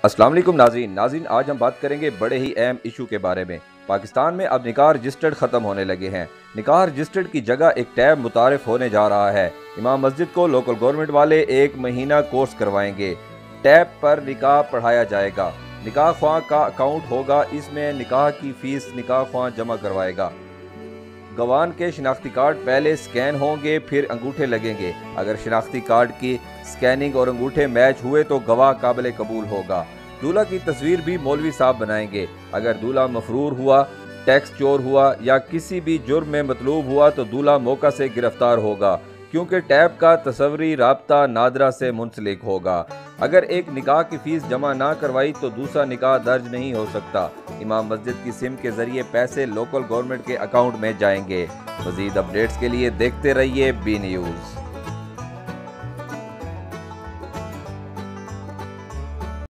अस्सलाम वालेकुम नाज़रीन आज हम बात करेंगे बड़े ही अहम इशू के बारे में। पाकिस्तान में अब निकाह रजिस्टर्ड ख़त्म होने लगे हैं। निकाह रजिस्टर्ड की जगह एक टैब मुतारिफ होने जा रहा है। इमाम मस्जिद को लोकल गवर्नमेंट वाले 1 महीना कोर्स करवाएंगे। टैब पर निकाह पढ़ाया जाएगा। निकाह ख्वाह का अकाउंट होगा, इसमें निकाह की फ़ीस निकाह ख्वाह जमा करवाएगा। गवान के शिनाख्ती कार्ड पहले स्कैन होंगे, फिर अंगूठे लगेंगे। अगर शिनाख्ती कार्ड की स्कैनिंग और अंगूठे मैच हुए तो गवाह काबिल कबूल होगा। दूल्हा की तस्वीर भी मौलवी साहब बनाएंगे। अगर दूल्हा मफरूर हुआ, टैक्स चोर हुआ या किसी भी जुर्म में मतलूब हुआ तो दूल्हा मौका से गिरफ्तार होगा, क्योंकि टैब का तस्वरी राब्ता नादरा से मुंसलिक होगा। अगर एक निकाह की फ़ीस जमा ना करवाई तो दूसरा निकाह दर्ज नहीं हो सकता। इमाम मस्जिद की सिम के ज़रिए पैसे लोकल गवर्नमेंट के अकाउंट में जाएंगे। मज़ीद अपडेट्स के लिए देखते रहिए बी न्यूज़।